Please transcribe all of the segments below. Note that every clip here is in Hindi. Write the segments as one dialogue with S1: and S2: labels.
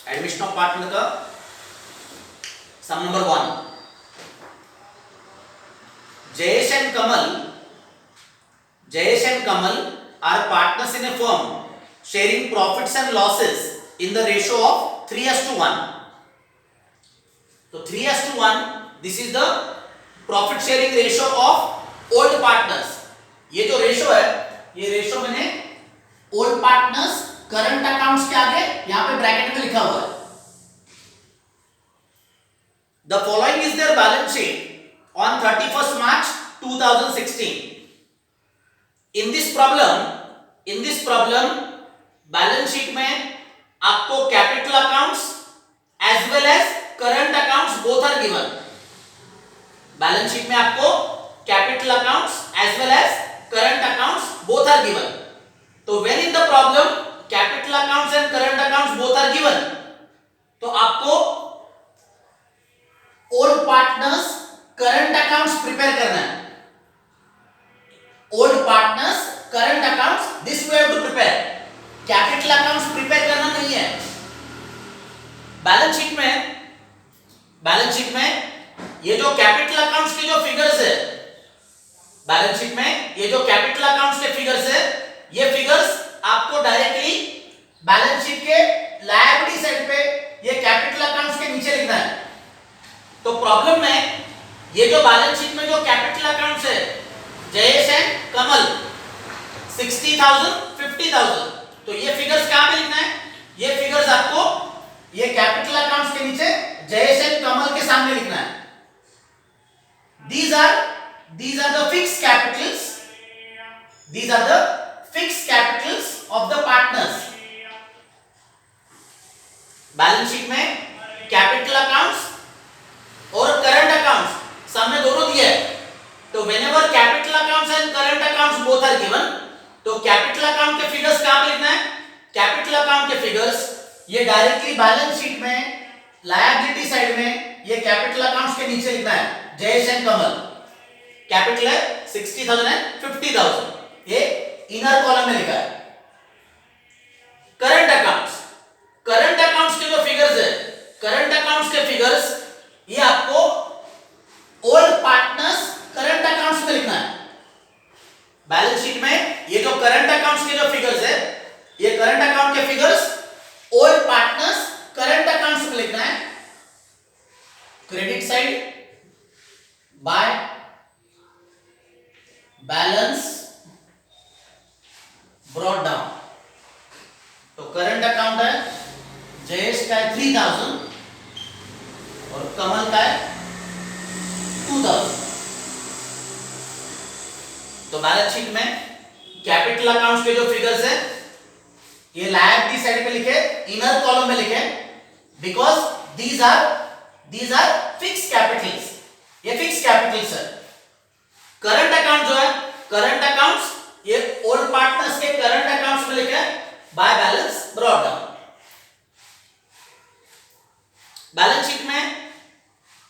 S1: एडमिशन ऑफ पार्टनर का सम number 1. Jayesh and Kamal are partners in a firm sharing profits and losses in the ratio of 3:1. So 3:1, this is the profit sharing ratio of old partners. ये जो रेशो है, ये रेशो मैंने ओल्ड पार्टनर्स करंट अकाउंट्स के आगे यहां पे ब्रैकेट में लिखा हुआ है. The following is their balance sheet on 31st March 2016. In this problem balance sheet में आपको capital accounts as well as current accounts both are given. Balance sheet में आपको capital accounts as well as current accounts both are given. तो when in the problem capital accounts and current accounts both are given, तो आपको old partners current accounts prepare करना है. Old partners current accounts this we have to prepare. Capital accounts prepare करना नहीं है. बैलेंस शीट में ये जो कैपिटल अकाउंट्स के जो फिगर्स है, बैलेंस शीट में ये जो कैपिटल अकाउंट्स के फिगर्स है, ये फिगर्स आपको डायरेक्टली बैलेंस शीट के लायबिलिटी साइड पे ये कैपिटल अकाउंट्स के नीचे लिखना है. तो प्रॉब्लम में ये जो बैलेंस शीट में जो कैपिटल अकाउंट्स है, जयेश एंड कमल 60,000 50,000, तो ये फिगर्स कहां पे लिखना है? ये फिगर्स आपको ये कैपिटल अकाउंट्स के नीचे जयेश एंड कमल के सामने लिखना है. These are the fixed capitals. These are the fixed capitals of the partners. Balance sheet में कैपिटल अकाउंट्स और करंट अकाउंट्स सामने दोनों दिए हैं. तो whenever capital accounts and current accounts both are given, तो कैपिटल अकाउंट के फिगर्स कहां पे लिखना है? कैपिटल अकाउंट के फिगर्स ये डायरेक्टली बैलेंस शीट में लायबिलिटी साइड में ये कैपिटल अकाउंट्स के नीचे लिखना है. जयेश एंड कमल कैपिटल है 60,000 एंड 50,000, ये इनर कॉलम में लिखा है. करंट अकाउंट्स के जो फिगर्स है, करंट अकाउंट्स के फिगर्स ये आपको ओल्ड पार्टनर्स करंट अकाउंट्स में लिखना है. बैलेंस शीट में ये जो करंट अकाउंट्स के जो फिगर्स है, ये करंट अकाउंट के figures old partners current accounts में लिखना है. Credit side bye balance brought down. तो करंट अकाउंट है जयेश का है 3,000 और कमल का है 2,000. तो बैलेंस शीट में कैपिटल अकाउंट्स के जो फिगर्स है ये लायबिलिटी साइड पे लिखे, इनर कॉलम में लिखे, because these are fixed capitals. ये फिक्स्ड कैपिटल्स है. करंट अकाउंट जो है, करंट अकाउंट्स ये ओल्ड पार्टनर्स के करंट अकाउंट्स में लिखे by balance brought down. Balance sheet में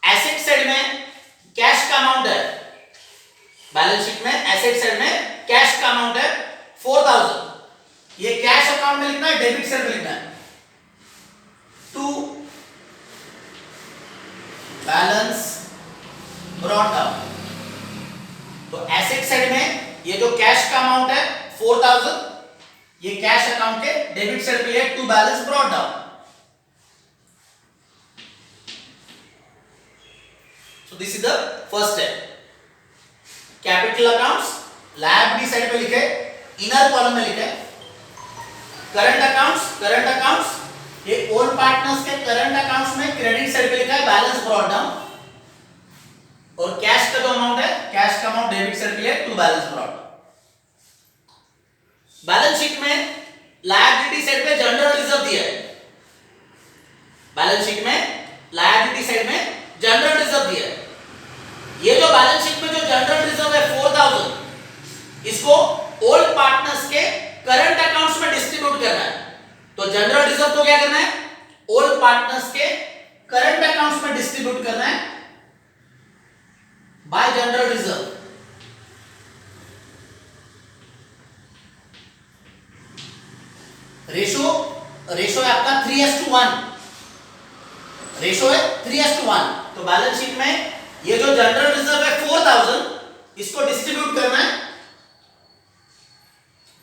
S1: एसेट साइड में कैश का अमाउंट है. बैलेंस शीट में एसेट साइड में कैश का अमाउंट है 4,000. ये कैश अकाउंट में लिखना है, डेबिट साइड में लिखना है. To balance brought down. तो एसेट साइड में ये जो कैश का अमाउंट है 4,000, ये कैश अकाउंट के डेबिट साइड पे है to balance brought down. So this is the first step. Capital accounts liability side पे लिखे, इनर कॉलम में लिखे. करंट अकाउंट्स ये ओल्ड पार्टनर्स के करंट अकाउंट्स में क्रेडिट साइड पे लिखा है बैलेंस ब्रॉट डाउन. और कैश का जो अमाउंट है, कैश का अमाउंट डेबिट साइड पे है to balance brought. Balance sheet में लायबिलिटी साइड पे जनरल रिजर्व दिया है. बैलेंस शीट में लायबिलिटी साइड में जनरल रिजर्व दिया है. ये जो बैलेंस शीट में जो जनरल रिजर्व है 4,000, इसको ओल्ड पार्टनर्स के करंट अकाउंट्स में डिस्ट्रीब्यूट करना है. तो जनरल रिजर्व को क्या करना है? ओल्ड पार्टनर्स के करंट अकाउंट्स में डिस्ट्रीब्यूट करना है बाय जनरल रिजर्व. रेशो है आपका 3:1. रेशो है 3:1। तो बैलेंस शीट में ये जो जनरल रिजर्व है 4000, इसको डिस्ट्रीब्यूट करना है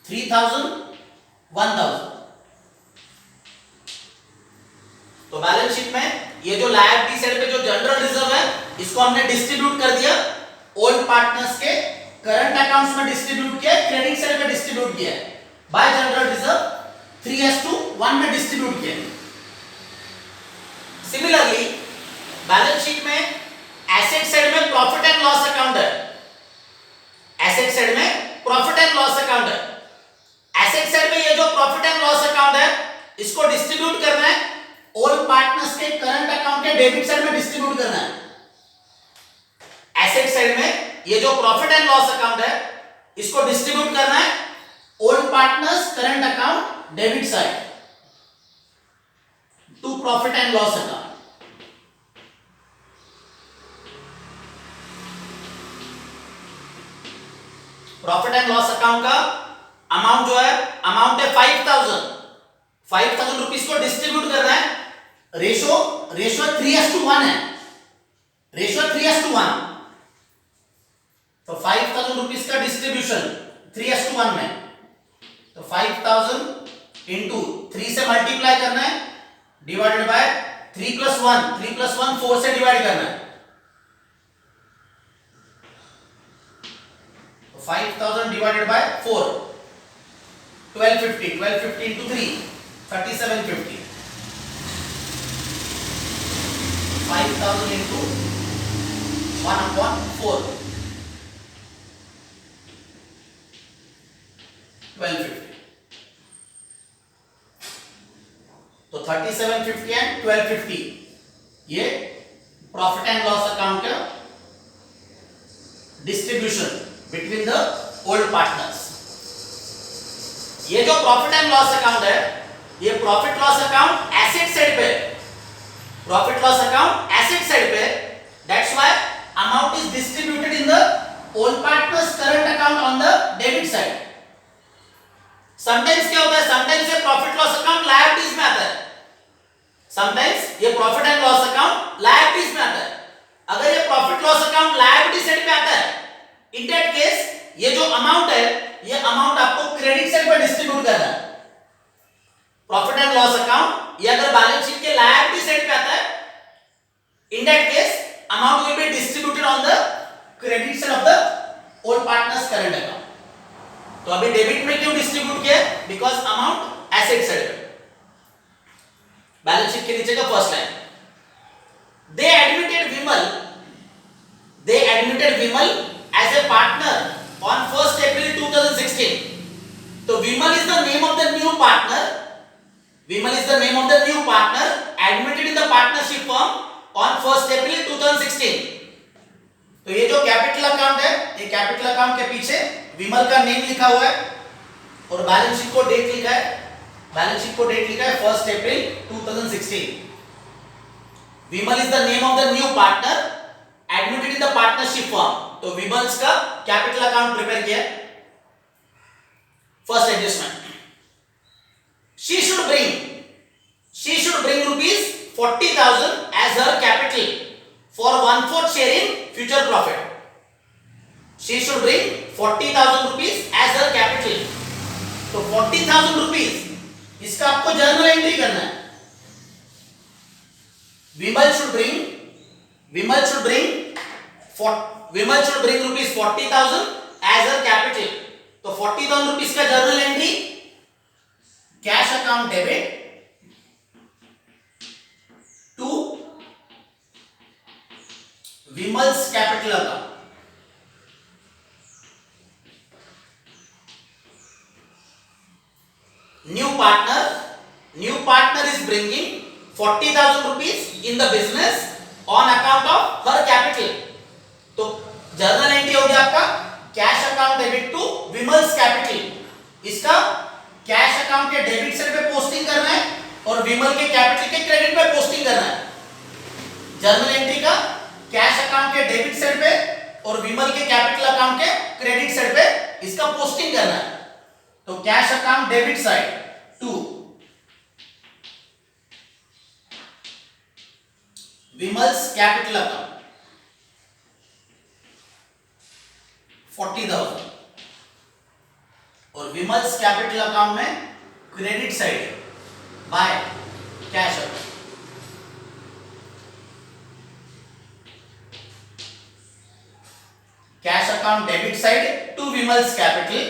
S1: 3000 1000। तो बैलेंस शीट में ये जो लायबिलिटी साइड पे जो जनरल रिजर्व है इसको हमने डिस्ट्रीब्यूट कर दिया, ओल्ड पार्टनर्स के करंट अकाउंट्स में डिस्ट्रीब्यूट किया, क्रेडिट साइड पे डिस्ट्रीब्यूट किया, बाय जनरल रिजर्व 3:1 में डिस्ट्रीब्यूट किया। सिमिलरली बैलेंस शीट में एसेट साइड में प्रॉफिट एंड लॉस अकाउंट है, एसेट साइड में प्रॉफिट एंड लॉस अकाउंट है। एसेट साइड में ये जो प्रॉफिट एंड लॉस अकाउंट है इसको डिस्ट्रीब्यूट करना है, ओल्ड पार्टनर्स के करंट अकाउंट के डेबिट साइड में डिस्ट्रीब्यूट करना है। एसेट साइड में ये जो प्रॉफिट एंड लॉस अकाउंट है इसको डिस्ट्रीब्यूट करना है, old partners current account debit side to profit and loss account. Profit and loss account का अमाउंट जो है, अमाउंट है 5000 रुपीस को डिस्ट्रीब्यूट करना है। रेशो 3:1 है, रेशो 3:1। तो 5000 रुपीस का डिस्ट्रीब्यूशन 3:1 में, तो 5000 इंटू 3 से मल्टीप्लाई करना है, डिवाइडेड बाय 3 + 1 4 से डिवाइड करना है। तो 5000 डिवाइडेड बाय 4 1250 इंटू 3 3750। 5000 इंटू 1/4 1250। तो 3750 एंड 1250 ये प्रॉफिट एंड लॉस अकाउंट का distribution between the old partners. ये जो प्रॉफिट एंड लॉस अकाउंट है ये profit loss account asset side पे, profit loss account asset side पे, that's why amount is distributed in the old partners current account on the debit side. Sometimes क्या होता है, समटाइम्स ये प्रॉफिट लॉस अकाउंट लायबिलिटीज में आता है, समटाइम्स ये profit and loss account liabilities में आता है। अगर ये profit loss account liability side पे आता है, इन दैट केस ये जो अमाउंट है ये अमाउंट आपको क्रेडिट साइड पर डिस्ट्रीब्यूट करना है। प्रॉफिट एंड लॉस अकाउंट ये अगर बैलेंस शीट के लायबिलिटी साइड पे आता है, in that case amount will be distributed on the credit side of the old partners current account. तो अभी डेबिट में क्यों डिस्ट्रीब्यूट किया, बिकॉज अमाउंट एसेट साइड पे। बैलेंस शीट के नीचे का first line, they admitted Vimal as a partner on 1st April 2016. तो Vimal is the name of the new partner, Vimal is the name of the new partner admitted in the partnership firm on 1st April 2016. तो ये जो कैपिटल अकाउंट है, ये कैपिटल अकाउंट के पीछे विमल का नेम लिखा हुआ है और बैलेंस शीट को डेट लिखा है, बैलेंस शीट को डेट लिखा है 1st April 2016। Vimal is the name of the new partner admitted in the partnership form. तो विमल्स का कैपिटल अकाउंट प्रिपेयर किया। First adjustment, she should bring rupees 40,000 as her capital for 1/4 share in future profit. She should bring 40,000 rupees as her capital. तो 40,000 रुपीस इसका आपको जर्नल एंट्री करना है। Vimal should bring rupees 40,000 as her capital। तो 40,000 रुपीस का journal entry, cash account debit to Vimal's capital account. New partner is bringing 40,000 rupees in the business on account of her capital। तो जर्नल एंट्री हो गया आपका cash account debit to Vimal's capital. इसका कैश अकाउंट के डेबिट साइड पे पोस्टिंग करना है और विमल के कैपिटल के क्रेडिट पे पोस्टिंग करना है। जर्नल एंट्री का कैश अकाउंट के डेबिट साइड पे और विमल के कैपिटल अकाउंट के क्रेडिट साइड पे इसका पोस्टिंग करना है। तो cash account debit side to Vimal's capital account 40,000 और विमल्स कैपिटल अकाउंट में credit side by cash account. Cash account debit side to Vimal's capital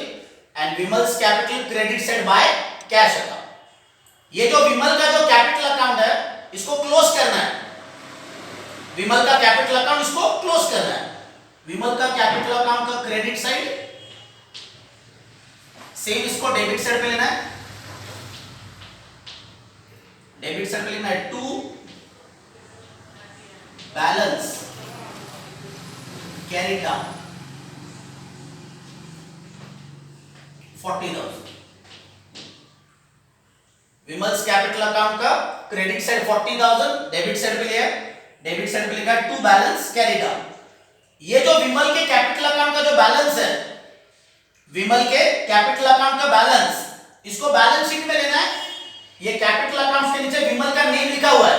S1: and Vimal's capital credit side by cash account. ये जो विमल का जो कैपिटल अकाउंट है इसको क्लोज करना है। विमल का कैपिटल अकाउंट इसको क्लोज करना है। विमल का कैपिटल अकाउंट का क्रेडिट साइड सेम इसको डेबिट साइड पे लेना है। डेबिट साइड पे लेना है to balance carry down 40,000। Vimal's capital account का क्रेडिट साइड 40,000 डेबिट साइड पे लिया। डेबिट साइड पे लिखा टू बैलेंस कैरी डाउन। ये जो विमल के कैपिटल अकाउंट का जो बैलेंस है, विमल के कैपिटल अकाउंट का बैलेंस, इसको बैलेंस शीट में लेना है। ये कैपिटल अकाउंट के नीचे विमल का नेम लिखा हुआ है,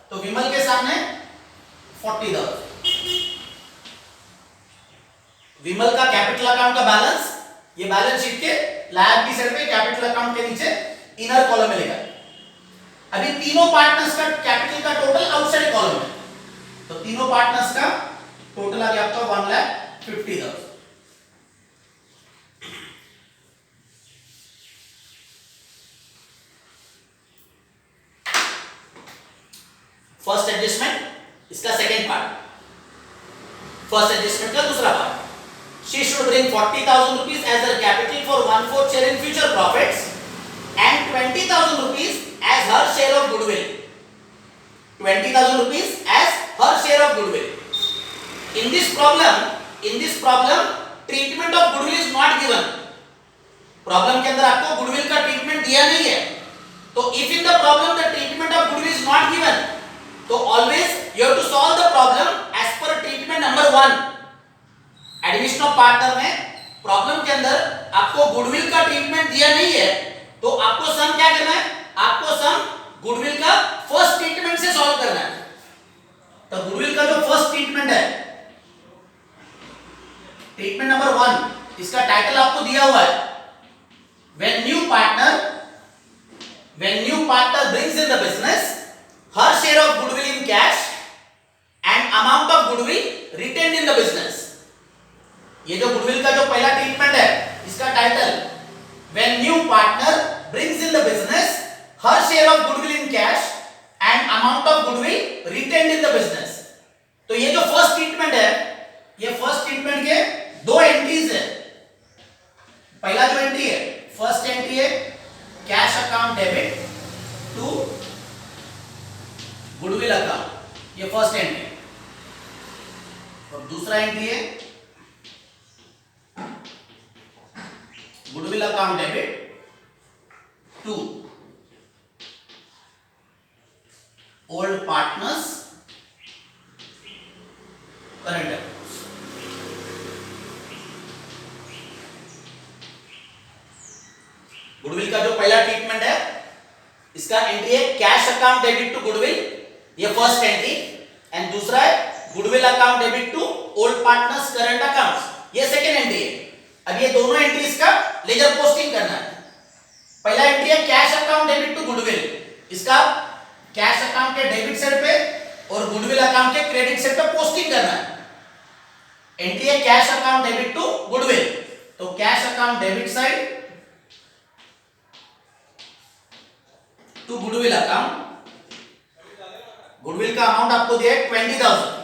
S1: तो विमल के सामने 40,000। विमल का कैपिटल अकाउंट का बैलेंस ये बैलेंस शीट के लायबिलिटी साइड पे कैपिटल अकाउंट के नीचे इनर कॉलम में लिखा। अभी तीनों पार्टनर्स का कैपिटल का टोटल आउटसाइड कॉलम है, तो तीनों पार्टनर्स का टोटल आ गया आपका 1,50,000। फर्स्ट एडजस्टमेंट इसका सेकेंड पार्ट। फर्स्ट एडजस्टमेंट का दूसरा part, she should bring 40,000 rupees as her capital for 1/4 share in future profits and 20,000 rupees as her share of goodwill. 20,000 rupees as her share of goodwill. In this problem treatment of goodwill is not given. Problem के अंदर आपको गुडविल का ट्रीटमेंट दिया नहीं है, तो if in the problem the treatment of goodwill is not given, तो always you have to solve the problem as per treatment number 1. Admission of partner में प्रॉब्लम के अंदर आपको गुडविल का ट्रीटमेंट दिया नहीं है, तो आपको सम क्या करना है? आपको सम गुडविल का फर्स्ट ट्रीटमेंट से सॉल्व करना है। तो गुडविल का जो फर्स्ट ट्रीटमेंट है, ट्रीटमेंट नंबर 1, इसका टाइटल आपको दिया हुआ है, when new partner brings in the business her share of goodwill in cash and amount of goodwill retained in the business। ये जो गुडविल का जो पहला ट्रीटमेंट है, इसका title when new partner brings in the business her share of goodwill in cash and amount of goodwill retained in the business। तो ये जो फर्स्ट ट्रीटमेंट है, ये फर्स्ट ट्रीटमेंट के दो एंट्रीज है। पहला जो एंट्री है, फर्स्ट एंट्री है cash account debit to goodwill account, ये फर्स्ट एंट्री। और दूसरा एंट्री है goodwill account debit to old partners current accounts. Goodwill का जो पहला ट्रीटमेंट है, इसका एंट्री है cash account debit to goodwill, ये फर्स्ट एंट्री, एंड दूसरा है goodwill account debit to old partners current accounts, ये सेकेंड एंट्री है। अब ये दोनों एंट्रीज का लेजर पोस्टिंग करना है। पहला एंट्री है cash account debit to goodwill, इसका कैश अकाउंट के डेबिट साइड पे और गुडविल अकाउंट के क्रेडिट साइड पे पोस्टिंग करना है। एंट्री है cash account debit to goodwill, तो cash account debit side to goodwill account. Goodwill का अमाउंट आपको दिया है 20,000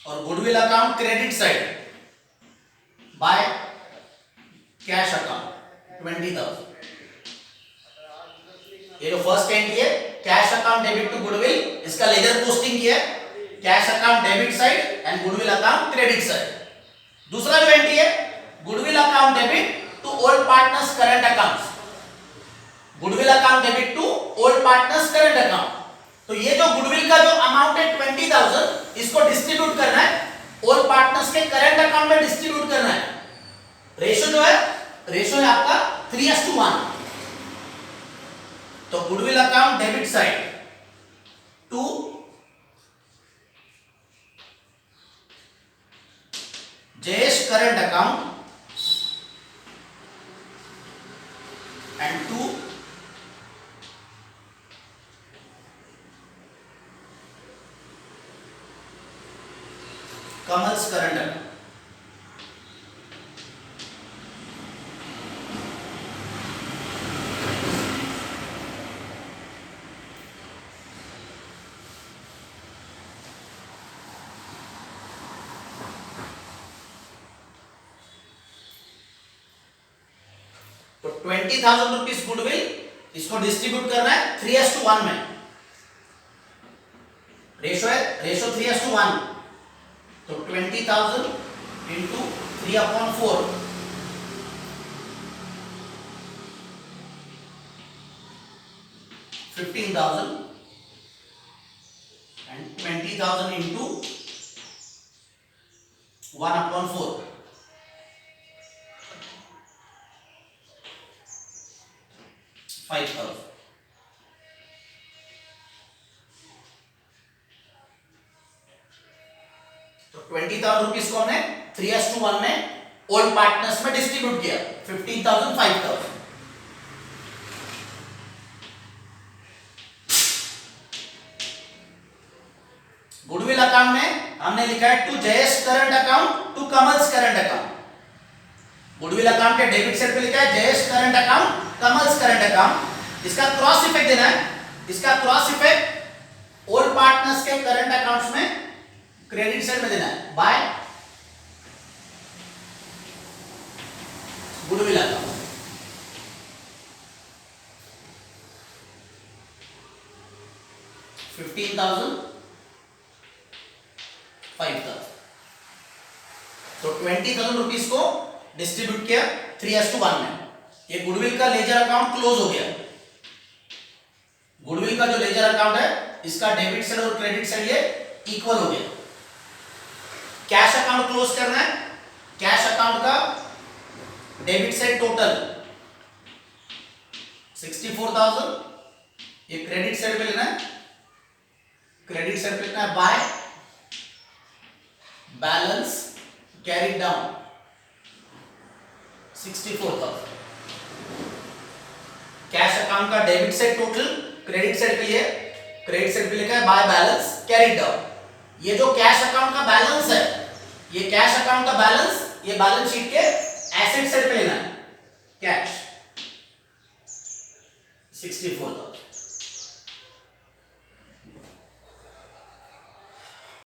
S1: और goodwill account credit side by cash account 20,000। ये जो फर्स्ट एंट्री है cash account debit to goodwill, इसका लेजर पोस्टिंग किया है cash account debit side and goodwill account credit side. दूसरा जो एंट्री है goodwill account debit to old partners current accounts, goodwill account debit to old partners current account. तो ये जो गुडविल का जो अमाउंट है 20,000, इसको डिस्ट्रीब्यूट करना है ओल्ड पार्टनर्स के करंट अकाउंट में डिस्ट्रीब्यूट करना है। रेशो जो है, रेशो है आपका 3:1। तो goodwill account debit side and to Kamal's current account. तो 20,000 रुपीज गुडविल इसको डिस्ट्रीब्यूट करना है 3:1 में। रेशो है, रेशो 3:1। तो 20,000 इंटू 3/4 15,000 and 20,000 into 1/4 5,000। तो 20,000 रुपीज को हमने 3:1 में ओल्ड पार्टनर्स में डिस्ट्रीब्यूट किया, 15,000 5,000। गुडविल अकाउंट में हमने लिखा है to Jayesh current account to Kamal's current account. Goodwill account के डेबिट साइड पे लिखा है Jayesh current account Kamal's current account. इसका क्रॉस इफेक्ट देना है। इसका क्रॉस इफेक्ट ओल्ड पार्टनर्स के करंट अकाउंट्स में क्रेडिट साइड में देना है बाय गुडविल अकाउंट। तो 20,000 रुपीज को डिस्ट्रीब्यूट किया 3:1 में। ये गुडविल का लेजर अकाउंट क्लोज हो गया। गुडविल का जो लेजर अकाउंट है इसका डेबिट साइड और क्रेडिट साइड ये इक्वल हो गया। कैश अकाउंट क्लोज करना है। कैश अकाउंट का डेबिट साइड टोटल 64,000, ये क्रेडिट साइड पे लेना है। क्रेडिट साइड पे लिखना है by balance carry down 64,000। Cash account का debit side total, credit side पे ये क्रेडिट साइड पे लिखा है बाय बैलेंस कैरी डाउन। ये जो कैश अकाउंट का बैलेंस है, ये कैश अकाउंट का बैलेंस ये बैलेंस शीट के एसेट साइड पे लेना है। कैश 64,000।